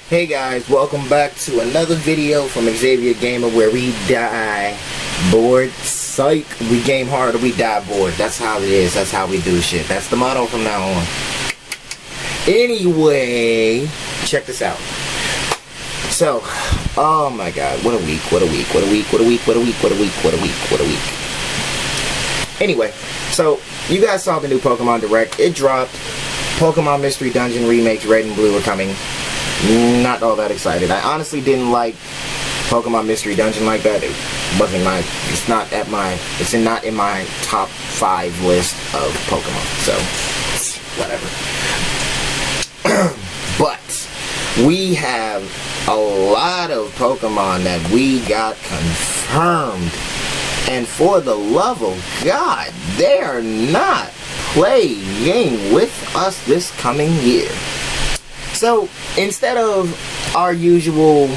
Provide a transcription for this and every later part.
Hey guys, welcome back to another video from Xavier Gamer where we die bored. Psych. We game hard or we die bored. That's how it is. That's how we do shit. That's the motto from now on. Anyway, check this out. So, oh my god, what a week, what a week, what a week, what a week, what a week, what a week, what a week, what a week. Anyway, so you guys saw the new Pokemon Direct. It dropped. Pokemon Mystery Dungeon remakes Red and Blue are coming. Not all that excited. I honestly didn't like Pokemon Mystery Dungeon like that. It wasn't my, it's not in my top 5 list of Pokemon. So, whatever. But, we have a lot of Pokemon that we got confirmed. And for the love of God, they are not playing with us this coming year. So, instead of our usual,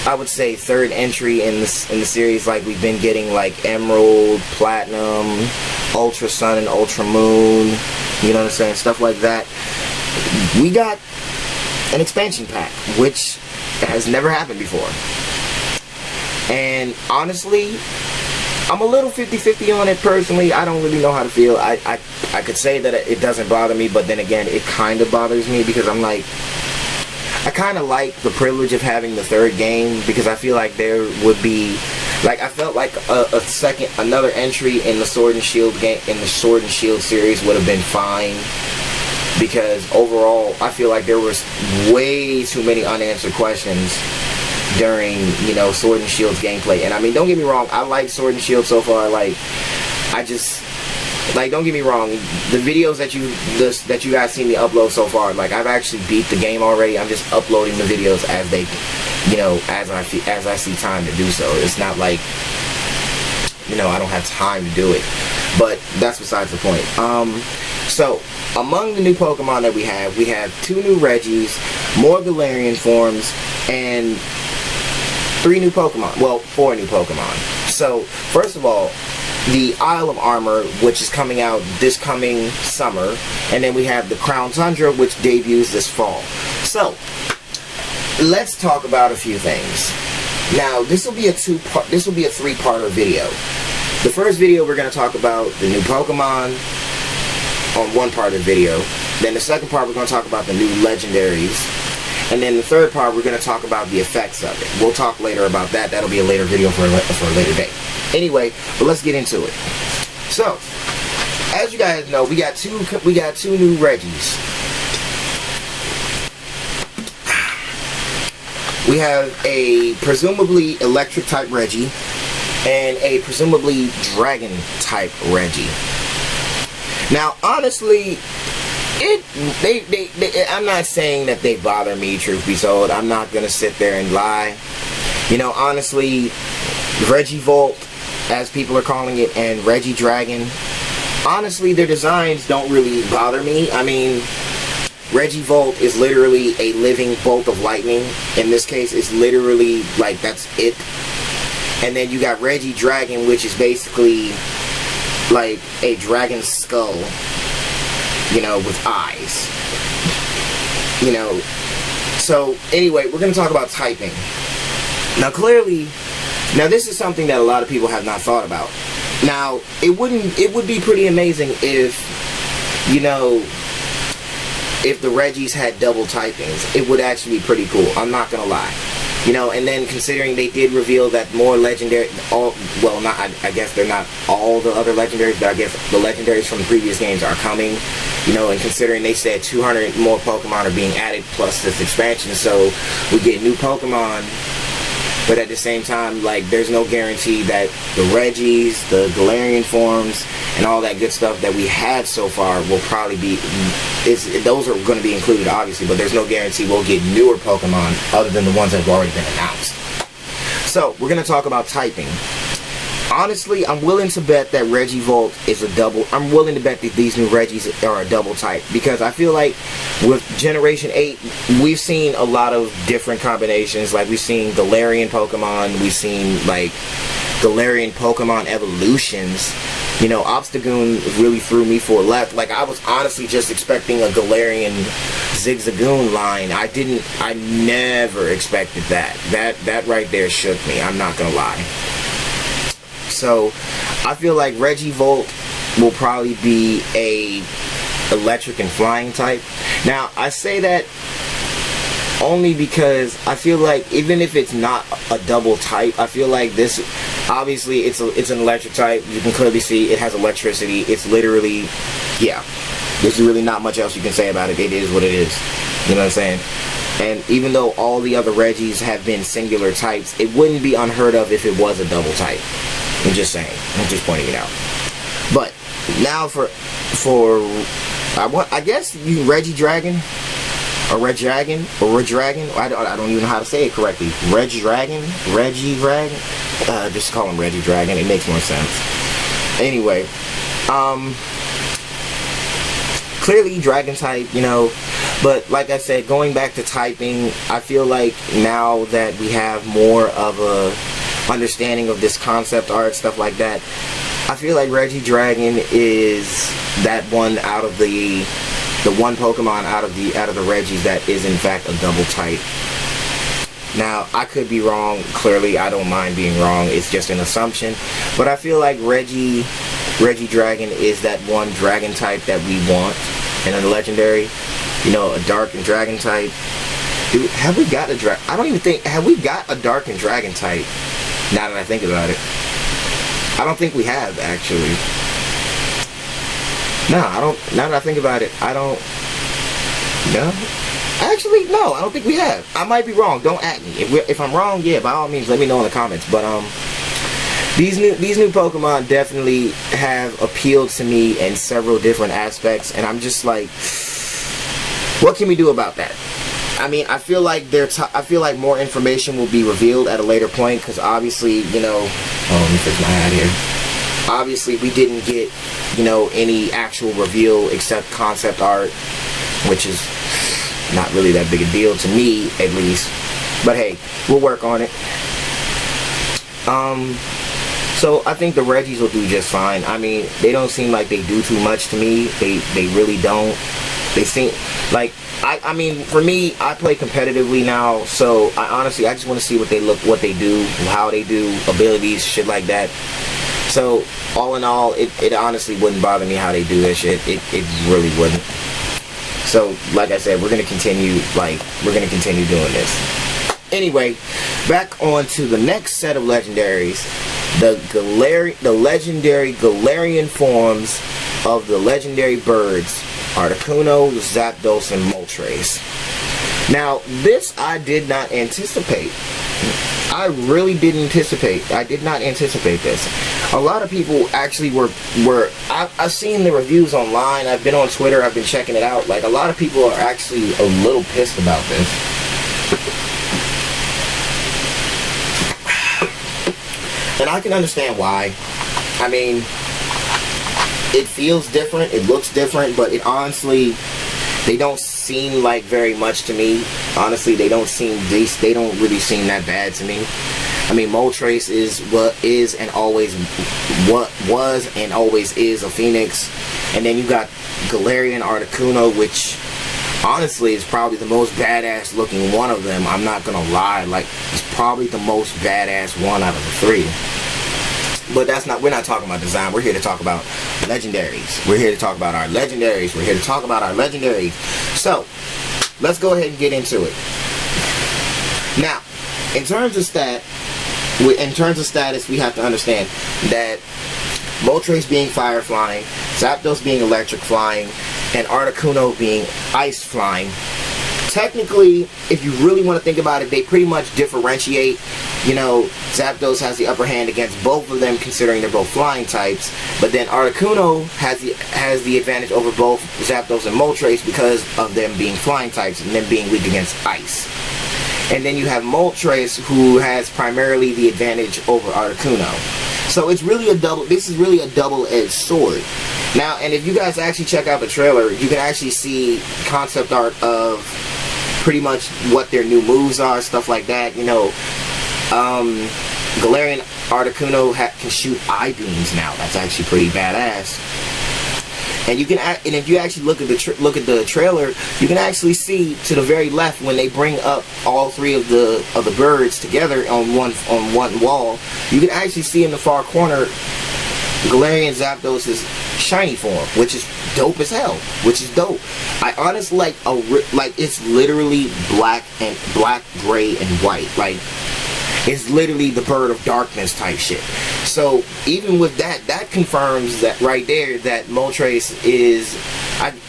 I would say third entry in the series, like we've been getting, like Emerald, Platinum, Ultra Sun, and Ultra Moon, you know what I'm saying, stuff like that, we got an expansion pack, which has never happened before. And honestly, I'm a little 50-50 on it personally. I don't really know how to feel. I could say that it doesn't bother me, but then again, it kind of bothers me because I'm like, I kind of like the privilege of having the third game because I feel like there would be, like, I felt like another entry in the Sword and Shield game, in the Sword and Shield series would have been fine because overall, I feel like there was way too many unanswered questions during, Sword and Shield's gameplay. And I mean, don't get me wrong, I like Sword and Shield so far. Like, don't get me wrong, the videos that you guys see me upload so far, like, I've actually beat the game already. I'm just uploading the videos as they, as I see time to do so. It's not like, I don't have time to do it. But that's besides the point. So, among the new Pokemon that we have 2 new Reggies, more Galarian forms, and 3 new Pokemon. Well, 4 new Pokemon. So, first of all, the Isle of Armor, which is coming out this coming summer, and then we have the Crown Tundra, which debuts this fall. So, let's talk about a few things. Now, this will be a 3-parter video. The first video, we're going to talk about the new Pokemon on one part of the video. Then the second part, we're going to talk about the new legendaries. And then the third part, we're going to talk about the effects of it. We'll talk later about that. That'll be a later video for a later date. Anyway, but let's get into it. So, as you guys know, we got two new Reggies. We have a presumably electric type Reggie and a presumably dragon type Reggie. Now, honestly, I'm not saying that they bother me, truth be told. I'm not going to sit there and lie. Honestly, Regivolt, as people are calling it, and Regidragon, honestly, their designs don't really bother me. I mean, Regivolt is literally a living bolt of lightning. In this case, it's literally, like, that's it. And then you got Regidragon, which is basically like a dragon's skull, with eyes. So anyway, we're going to talk about typing. Now this is something that a lot of people have not thought about. Now, it would be pretty amazing if, if the Reggies had double typings. It would actually be pretty cool. I'm not going to lie. And then considering they did reveal that more legendary, I guess they're not all the other legendaries, but I guess the legendaries from the previous games are coming, and considering they said 200 more Pokemon are being added plus this expansion, so we get new Pokemon, but at the same time, like, there's no guarantee that the Reggies, the Galarian forms, and all that good stuff that we had so far will probably be, those are going to be included, obviously, but there's no guarantee we'll get newer Pokemon other than the ones that have already been announced. So, we're going to talk about typing. Honestly, I'm willing to bet that Regivolt is a double. I'm willing to bet that these new Reggies are a double type, because I feel like with Generation 8, we've seen a lot of different combinations. Like, we've seen Galarian Pokemon, we've seen, like, Galarian Pokemon evolutions, you know, Obstagoon really threw me for a loop. Like, I was honestly just expecting a Galarian Zigzagoon line. I never expected that. That right there shook me, I'm not gonna lie. So, I feel like Regivolt will probably be a electric and flying type. Now, I say that only because I feel like even if it's not a double type, I feel like this, obviously it's an electric type. You can clearly see it has electricity. It's literally, yeah, there's really not much else you can say about it. It is what it is. You know what I'm saying? And even though all the other Regis have been singular types, it wouldn't be unheard of if it was a double type. I'm just saying. I'm just pointing it out. But now I guess you Regidragon. Or Regidragon, or Regidragon. I don't even know how to say it correctly. Regidragon, just call him Regidragon. It makes more sense. Anyway, clearly Dragon type, you know. But like I said, going back to typing, I feel like now that we have more of a understanding of this concept art, stuff like that, I feel like Regidragon is that one out of the one Pokemon out of the Regis that is in fact a double type. Now, I could be wrong. Clearly, I don't mind being wrong. It's just an assumption. But I feel like Regidragon is that one dragon type that we want in a legendary. You know, a dark and dragon type. Dude, have we got a dragon? I don't even think, have we got a dark and dragon type? Now that I think about it. I don't think we have, actually. No, I don't. Now that I think about it, I don't. No, actually, no, I don't think we have. I might be wrong. Don't at me. If I'm wrong, yeah, by all means, let me know in the comments. But these new Pokemon definitely have appealed to me in several different aspects, and I'm just like, what can we do about that? I mean, I feel like I feel like more information will be revealed at a later point, because obviously, you know. Oh, let me fix my hat here. Obviously, we didn't get, you know, any actual reveal except concept art, which is not really that big a deal to me, at least. But hey, we'll work on it. So I think the Regis will do just fine. I mean, they don't seem like they do too much to me. They really don't. They seem like, I mean, for me, I play competitively now, so I just want to see what they do, how they do, abilities, shit like that. So, all in all, it honestly wouldn't bother me how they do this shit. It really wouldn't. So, like I said, we're gonna continue doing this. Anyway, back on to the next set of legendaries. The legendary Galarian forms of the legendary birds, Articuno, Zapdos, and Moltres. Now, this I did not anticipate. I really didn't anticipate. I did not anticipate this. A lot of people actually I've seen the reviews online. I've been on Twitter. I've been checking it out. Like, a lot of people are actually a little pissed about this. And I can understand why. I mean, it feels different. It looks different. But it honestly, they don't seem like very much to me. Honestly, they don't really seem that bad to me. I mean, Moltres was and always is a Phoenix. And then you got Galarian Articuno, which honestly is probably the most badass looking one of them. I'm not gonna lie, like, it's probably the most badass one out of the three. But we're not talking about design. We're here to talk about legendaries. We're here to talk about our legendaries. We're here to talk about our legendaries. So, let's go ahead and get into it. Now, in terms of status, we have to understand that Moltres being fire flying, Zapdos being electric flying, and Articuno being ice flying. Technically, if you really want to think about it, they pretty much differentiate. You know, Zapdos has the upper hand against both of them, considering they're both flying types. But then Articuno has the advantage over both Zapdos and Moltres because of them being flying types and them being weak against ice. And then you have Moltres, who has primarily the advantage over Articuno. So it's really this is really a double-edged sword. Now, and if you guys actually check out the trailer, you can actually see concept art of pretty much what their new moves are, stuff like that. You know, Galarian Articuno can shoot eye beams now. That's actually pretty badass. And you can, and if you actually look at the trailer, you can actually see to the very left when they bring up all three of the birds together on one wall. You can actually see in the far corner Galarian Zapdos' shiny form, which is dope as hell. Which is dope. I honestly like it's literally black, gray, and white. Like, it's literally the bird of darkness type shit. So even with that confirms that right there that Moltres is.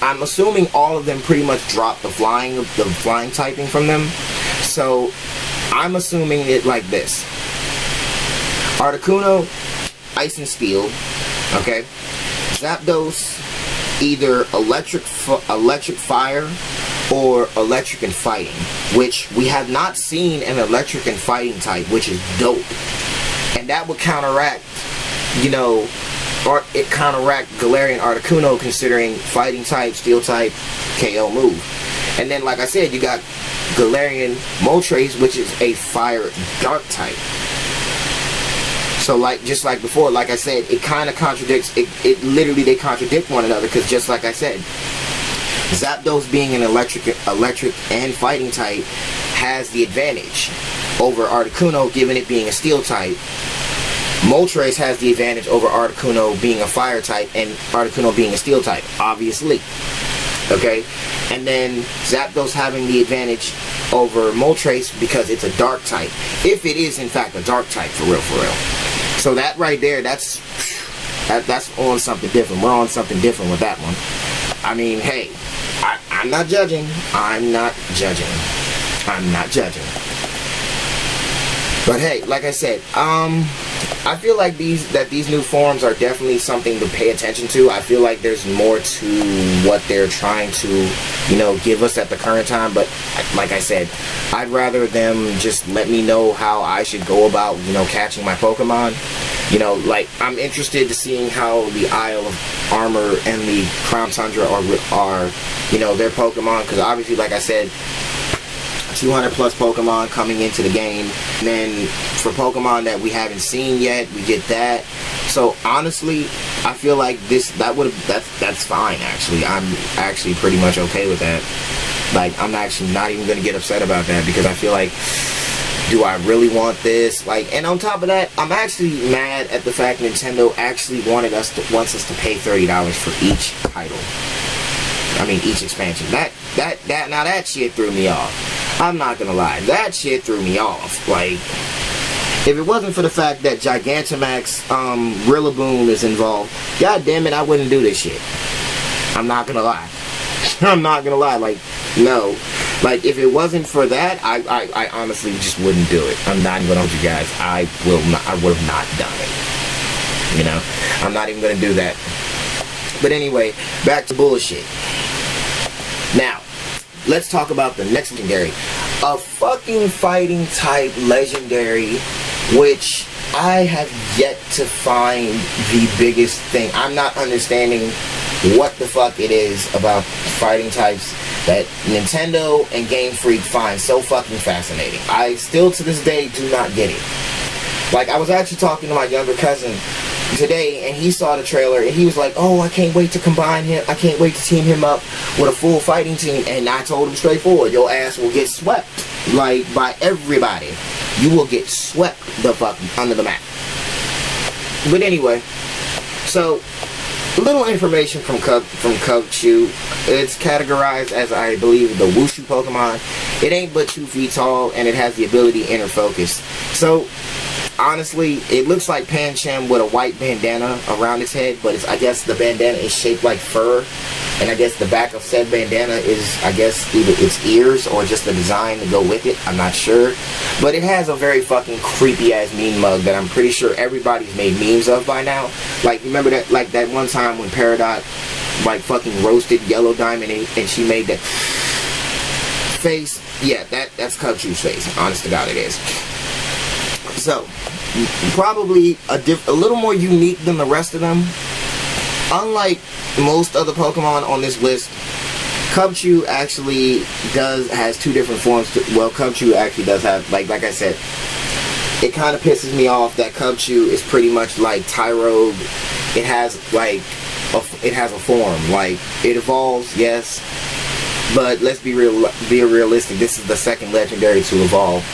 I'm assuming all of them pretty much dropped the flying typing from them. So I'm assuming it like this: Articuno, Ice and Steel. Okay. Zapdos, either electric fire or electric and fighting, which we have not seen an electric and fighting type, which is dope. And that would counteract, counteract Galarian Articuno, considering fighting type, steel type, KO move. And then, like I said, you got Galarian Moltres, which is a fire dark type. So just like before, like I said, it kind of contradicts, it literally, they contradict one another, because just like I said, Zapdos being an electric and fighting type has the advantage over Articuno, given it being a steel type. Moltres has the advantage over Articuno being a fire type and Articuno being a steel type, obviously. Okay? And then Zapdos having the advantage over Moltres because it's a dark type, if it is in fact a dark type, for real. So that right there, that's on something different. We're on something different with that one. I mean, hey, I'm not judging. I'm not judging. But hey, like I said, I feel like these new forms are definitely something to pay attention to. I feel like there's more to what they're trying to, give us at the current time. But like I said, I'd rather them just let me know how I should go about, catching my Pokemon. Like, I'm interested to seeing how the Isle of Armor and the Crown Tundra are their Pokemon. Because obviously, like I said, 200 plus Pokemon coming into the game. And then for Pokemon that we haven't seen yet, we get that. So honestly, I feel like that's fine actually. I'm actually pretty much okay with that. Like, I'm actually not even gonna get upset about that, because I feel like, do I really want this? Like, and on top of that, I'm actually mad at the fact Nintendo actually wants us to pay $30 for each title. I mean, each expansion. Now that shit threw me off. I'm not gonna lie, that shit threw me off. Like, if it wasn't for the fact that Gigantamax Rillaboom is involved, god damn it, I wouldn't do this shit. I'm not gonna lie. I'm not gonna lie. Like, no. Like, if it wasn't for that, I honestly just wouldn't do it. I'm not even gonna hold you guys. I would have not done it. I'm not even gonna do that. But anyway, back to bullshit. Now, let's talk about the next legendary. A fucking fighting type legendary, which I have yet to find the biggest thing. I'm not understanding what the fuck it is about fighting types that Nintendo and Game Freak find so fucking fascinating. I still to this day do not get it. Like, I was actually talking to my younger cousin today, and he saw the trailer, and he was like, oh, I can't wait to combine him, I can't wait to team him up with a full fighting team. And I told him straightforward, your ass will get swept, like, by everybody. You will get swept the fuck under the map. But anyway, so a little information from Cubchoo. It's categorized as, I believe, the Wushu Pokemon. It ain't but 2 feet tall, and it has the ability Inner Focus. So honestly, it looks like Pancham with a white bandana around its head, but I guess the bandana is shaped like fur, and I guess the back of said bandana is, I guess, either its ears or just the design to go with it. I'm not sure. But it has a very fucking creepy ass meme mug that I'm pretty sure everybody's made memes of by now. Like, remember that, like, that one time when Peridot, like, fucking roasted Yellow Diamond and she made that face? Yeah, that's Cubchoo's face. Honest to God, it is. So, probably a little more unique than the rest of them. Unlike most other Pokemon on this list, Cubchoo actually has 2 different forms. Well, Cubchoo actually does have, like I said, it kind of pisses me off that Cubchoo is pretty much like Tyrogue. It has like it has a form. Like, it evolves, yes, but let's be realistic. This is the second legendary to evolve.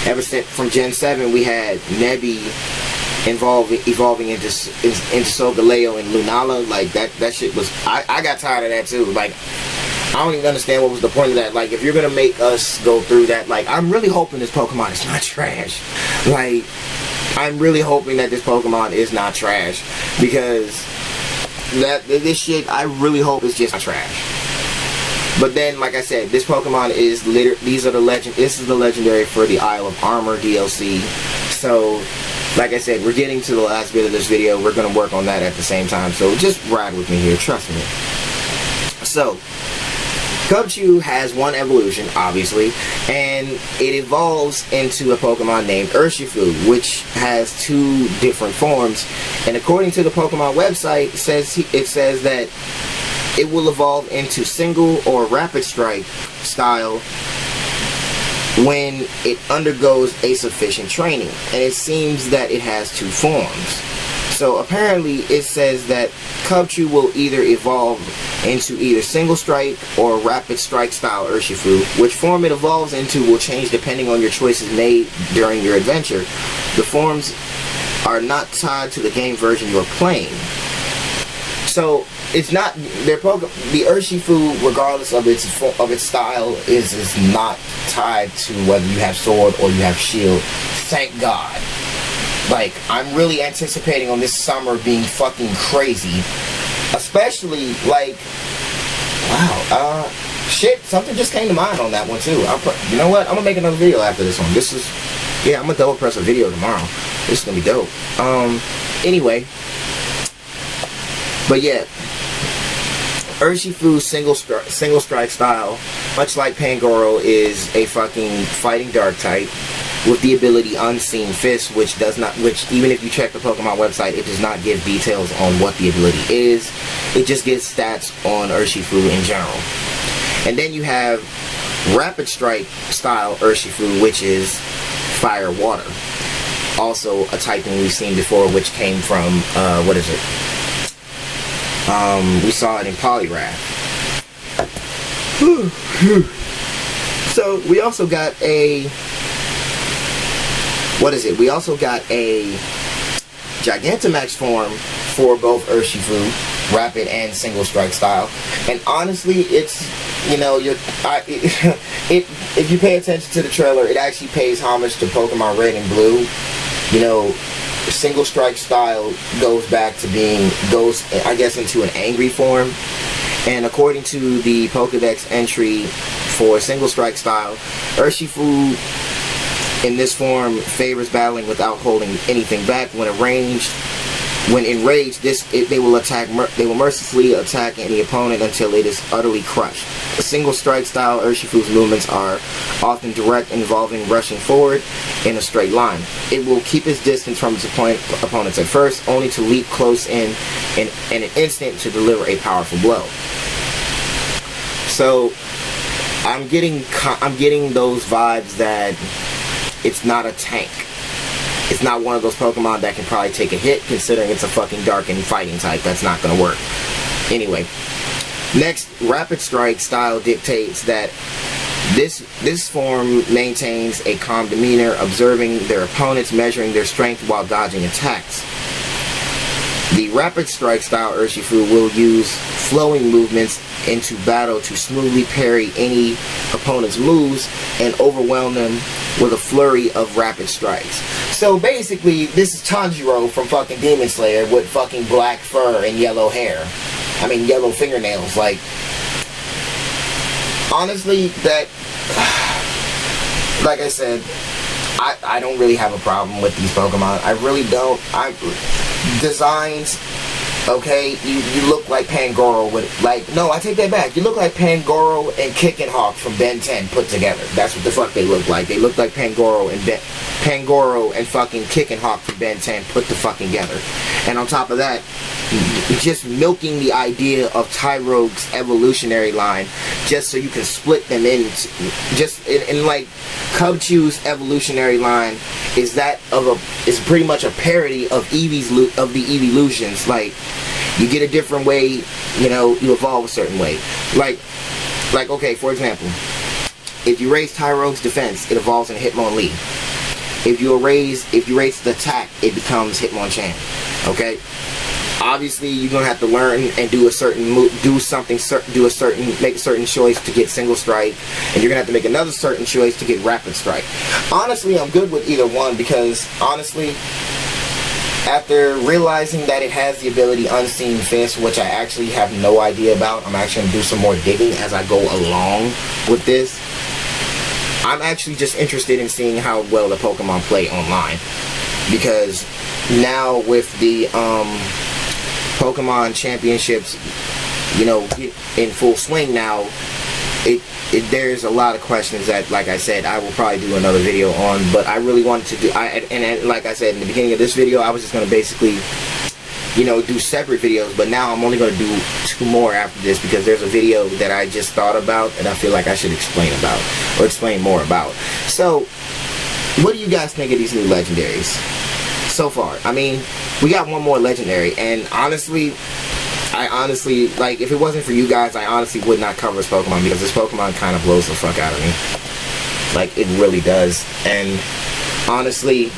Ever since from Gen 7, we had Nebby evolving into Solgaleo and Lunala. Like, that shit was, I got tired of that too. Like, I don't even understand what was the point of that. Like, if you're gonna make us go through that, like, I'm really hoping this Pokemon is not trash. Like, I'm really hoping that this Pokemon is not trash, because this shit, I really hope it's just not trash. But then, like I said, this Pokemon is this is the legendary for the Isle of Armor DLC. So, like I said, we're getting to the last bit of this video. We're gonna work on that at the same time. So just ride with me here, trust me. So, Cubchoo has one evolution, obviously, and it evolves into a Pokemon named Urshifu, which has two different forms. And according to the Pokemon website, it says that it will evolve into single or rapid strike style when it undergoes a sufficient training. And it seems that it has two forms. So apparently it says that Cubchoo will either evolve into either single strike or rapid strike style Urshifu. Which form it evolves into will change depending on your choices made during your adventure. The forms are not tied to the game version you're playing. So it's not the Urshifu, regardless of its style, is not tied to whether you have sword or you have shield. Thank God. Like, I'm really anticipating on this summer being fucking crazy. Especially, like, wow, shit, something just came to mind on that one too. You know what? I'm gonna make another video after this one. Yeah, I'm gonna double press a video tomorrow. This is gonna be dope. Anyway. But yeah, Urshifu's single strike style, much like Pangoro, is a fucking fighting dark type with the ability Unseen Fist, which even if you check the Pokemon website, it does not give details on what the ability is. It just gives stats on Urshifu in general. And then you have Rapid Strike style Urshifu, which is Fire Water. Also a typing we've seen before, which came from, what is it? We saw it in Poliwrath. So we also got a we also got a Gigantamax form for both Urshifu, rapid and single strike style. And honestly, it's, you know, if you pay attention to the trailer, it actually pays homage to Pokemon Red and Blue. You know, single strike style goes I guess into an angry form. And according to the Pokedex entry for single strike style, Urshifu in this form favors battling without holding anything back. When enraged, they will mercilessly attack any opponent until it is utterly crushed. A single strike style Urshifu's movements are often direct, involving rushing forward in a straight line. It will keep its distance from its opponents at first, only to leap close in an instant to deliver a powerful blow. So I'm getting those vibes that it's not a tank. It's not one of those Pokemon that can probably take a hit, considering it's a fucking dark and fighting type. That's not going to work. Anyway, next, Rapid Strike style dictates that this form maintains a calm demeanor, observing their opponents, measuring their strength while dodging attacks. The Rapid Strike style Urshifu will use flowing movements into battle to smoothly parry any opponent's moves and overwhelm them with a flurry of rapid strikes. So basically, this is Tanjiro from fucking Demon Slayer with fucking black fur and yellow hair. I mean, yellow fingernails. Like, honestly, like I said, I don't really have a problem with these Pokemon. I really don't. Designs, okay, you look like Pangoro with, no, I take that back. You look like Pangoro and Kickin' Hawk from Ben 10 put together. That's what the fuck they look like. They look like Pangoro and fucking Kickin' Hawk from Ben 10 put the fucking together. And on top of that, just milking the idea of Tyrogue's evolutionary line just so you can split them in, just in like, Cubchew's evolutionary line is pretty much a parody of the evolutions. Like, you get a different way, you know, you evolve a certain way. Like okay, for example, if you raise Tyrogue's defense, it evolves in Hitmonlee. If you raise the attack, it becomes Hitmonchan. Okay? Obviously, you're gonna have to learn and do a certain move, make a certain choice to get single strike, and you're gonna have to make another certain choice to get rapid strike. Honestly, I'm good with either one, because honestly, after realizing that it has the ability Unseen Fist, which I actually have no idea about, I'm actually gonna do some more digging as I go along with this. I'm actually just interested in seeing how well the Pokemon play online, because now with the Pokemon championships, you know, in full swing now, there's a lot of questions that, like I said, I will probably do another video on, but I really wanted to do, and like I said in the beginning of this video, I was just going to basically, you know, do separate videos, but now I'm only going to do 2 more after this, because there's a video that I just thought about and I feel like I should explain more about. So, what do you guys think of these new legendaries so far? I mean, we got one more legendary, and honestly, like, if it wasn't for you guys, I honestly would not cover this Pokemon, because this Pokemon kind of blows the fuck out of me. Like, it really does. And honestly,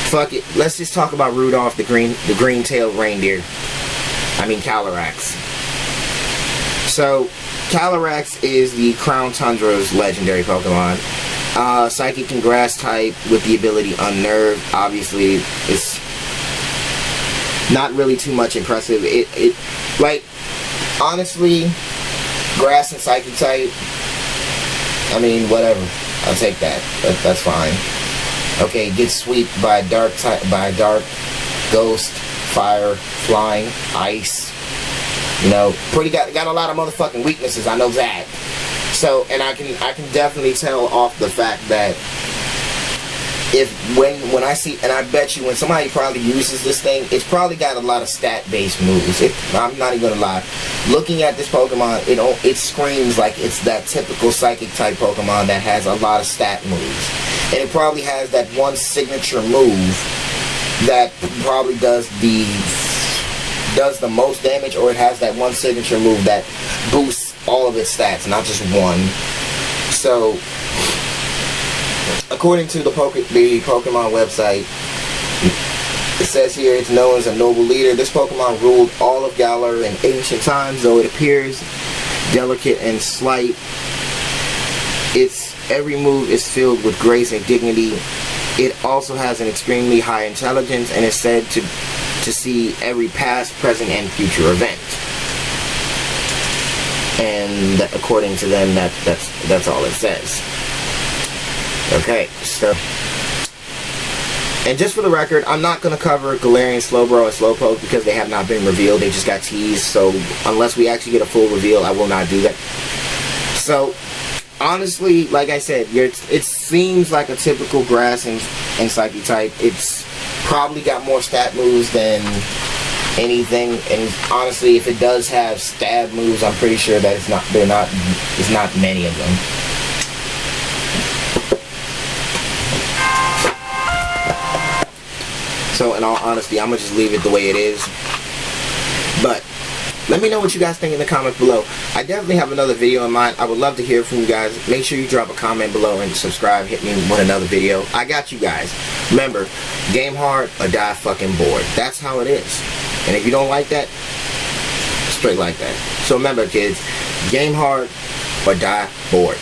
fuck it. Let's just talk about Rudolph the green-tailed reindeer. I mean, Calyrex. So, Calyrex is the Crown Tundra's legendary Pokemon. Psychic and Grass type with the ability Unnerve. Obviously, it's not really too much impressive. Like, honestly, Grass and Psychic type, I mean, whatever. I'll take that. That's fine. Okay, gets swept by Dark, Ghost, Fire, Flying, Ice. You know, got a lot of motherfucking weaknesses. I know that. So, and I can definitely tell off the fact that when I see, and I bet you when somebody probably uses this thing, it's probably got a lot of stat-based moves. I'm not even gonna lie. Looking at this Pokemon, it screams like it's that typical Psychic type Pokemon that has a lot of stat moves, and it probably has that one signature move that probably does the most damage, or it has that one signature move that boosts all of its stats, not just one. So, according to the Pokemon website, it says here it's known as a noble leader. This Pokemon ruled all of Galar in ancient times, though it appears delicate and slight. Its every move is filled with grace and dignity. It also has an extremely high intelligence and is said to see every past, present, and future event. And according to them, that's all it says. Okay, so, and just for the record, I'm not going to cover Galarian, Slowbro, and Slowpoke because they have not been revealed. They just got teased, so unless we actually get a full reveal, I will not do that. So, honestly, like I said, it seems like a typical Grass and Psychic type. It's probably got more stat moves than anything, and honestly, if it does have stab moves, I'm pretty sure that it's not many of them. So, in all honesty, I'm gonna just leave it the way it is. But let me know what you guys think in the comments below. I definitely have another video in mind. I would love to hear from you guys. Make sure you drop a comment below and subscribe. Hit me with another video. I got you guys. Remember, game hard or die fucking bored. That's how it is. And if you don't like that, straight like that. So remember, kids, game hard or die bored.